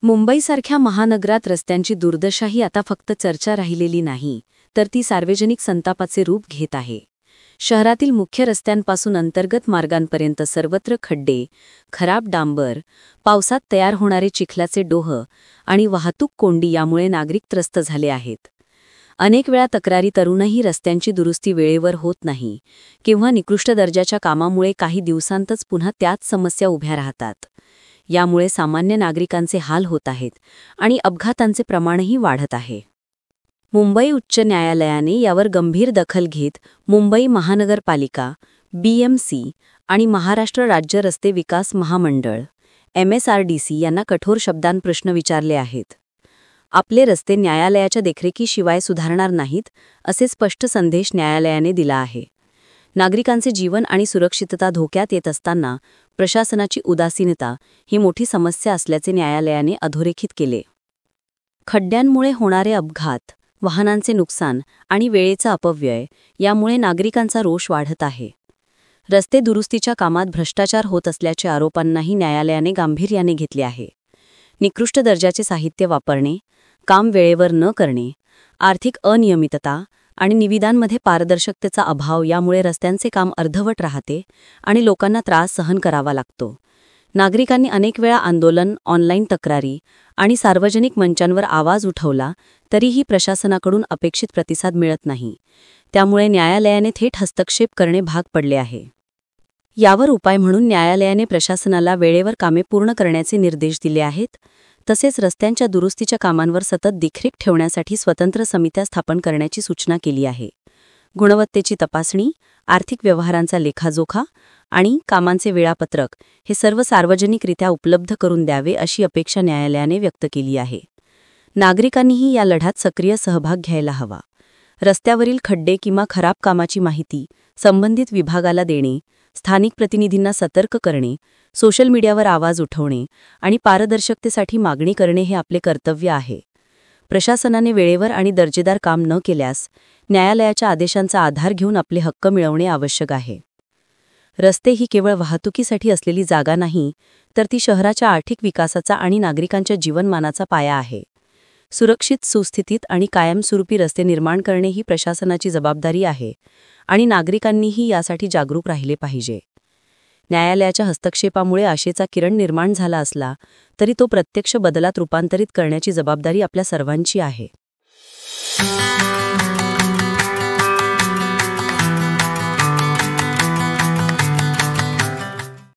मुंबईसारख्या महानगरात रस्त्यांची दुर्दशाही आता फक्त चर्चा राहिलेली नाही, तर ती सार्वजनिक संतापाचे रूप घेत आहे. शहरातील मुख्य रस्त्यांपासून अंतर्गत मार्गांपर्यंत सर्वत्र खड्डे, खराब डांबर, पावसात तयार होणारे चिखलाचे डोह आणि वाहतूक कोंडी यामुळे नागरिक त्रस्त झाले आहेत. अनेक वेळा तक्रारी तरूनही रस्त्यांची दुरुस्ती वेळेवर होत नाही किंवा निकृष्ट दर्जाच्या कामामुळे काही दिवसांतच पुन्हा त्याच समस्या उभ्या राहतात. यामुळे सामान्य नागरिकांचे हाल होत आहेत आणि अपघातांचे प्रमाणही वाढत आहे. मुंबई उच्च न्यायालयाने यावर गंभीर दखल घेत मुंबई महानगरपालिका, BMC आणि महाराष्ट्र राज्य रस्ते विकास महामंडळ MSRDC यांना कठोर शब्दांत प्रश्न विचारले आहेत. आपले रस्ते न्यायालयाच्या देखरेखीशिवाय सुधारणार नाहीत, असे स्पष्ट संदेश न्यायालयाने दिला आहे. नागरिकांचे जीवन आणि सुरक्षितता धोक्यात येत असताना प्रशासनाची उदासीनता ही मोठी समस्या असल्याचे न्यायालयाने अधोरेखित केले. खड्ड्यांमुळे होणारे अपघात, वाहनांचे नुकसान आणि वेळेचा अपव्यय यामुळे नागरिकांचा रोष वाढत आहे. रस्ते दुरुस्तीच्या कामात भ्रष्टाचार होत असल्याच्या आरोपांनाही न्यायालयाने गांभीर्याने घेतले आहे. निकृष्ट दर्जाचे साहित्य वापरणे, काम वेळेवर न करणे, आर्थिक अनियमितता आणि निविदांमध्ये पारदर्शकतेचा अभाव यामुळे रस्त्यांचे काम अर्धवट राहते आणि लोकांना त्रास सहन करावा लागतो. नागरिकांनी अनेक वेळा आंदोलन, ऑनलाईन तक्रारी आणि सार्वजनिक मंचांवर आवाज उठवला तरीही प्रशासनाकडून अपेक्षित प्रतिसाद मिळत नाही. त्यामुळे न्यायालयाने थेट हस्तक्षेप करणे भाग पडले आहे. यावर उपाय म्हणून न्यायालयाने प्रशासनाला वेळेवर कामे पूर्ण करण्याचे निर्देश दिले आहेत. तसेच रस्त्यांच्या दुरुस्तीच्या कामांवर सतत देखरेख ठेवण्यासाठी स्वतंत्र समित्या स्थापन करण्याची सूचना केली आहे. गुणवत्तेची तपासणी, आर्थिक व्यवहारांचा लेखाजोखा आणि कामांचे वेळापत्रक हे सर्व सार्वजनिकरित्या उपलब्ध करून द्यावे अशी अपेक्षा न्यायालयाने व्यक्त केली आहे. नागरिकांनीही या लढ्यात सक्रिय सहभाग घ्यायला हवा. रस्त्यावरील खड्डे किंवा खराब कामाची माहिती संबंधित विभागाला देणे, स्थानिक प्रतिनिधींना सतर्क करणे, सोशल मीडियावर आवाज उठवणे आणि पारदर्शकतेसाठी मागणी करणे हे आपले कर्तव्य आहे. प्रशासनाने वेळेवर आणि दर्जेदार काम न केल्यास न्यायालयाच्या आदेशांचा आधार घेऊन आपले हक्क मिळवणे आवश्यक आहे. रस्ते ही केवळ वाहतुकीसाठी असलेली जागा नाही, तर ती शहराच्या आर्थिक विकासाचा आणि नागरिकांच्या जीवनमानाचा पाया आहे. सुरक्षित, सुस्थितीत आणि कायमस्वरूपी रस्ते निर्माण करणे ही प्रशासनाची जबाबदारी आहे आणि नागरिकांनीही यासाठी जागरूक राहिले पाहिजे. न्यायालयाच्या हस्तक्षेपामुळे आशेचा किरण निर्माण झाला असला तरी तो प्रत्यक्ष बदलात रूपांतरित करण्याची जबाबदारी आपल्या सर्वांची आहे.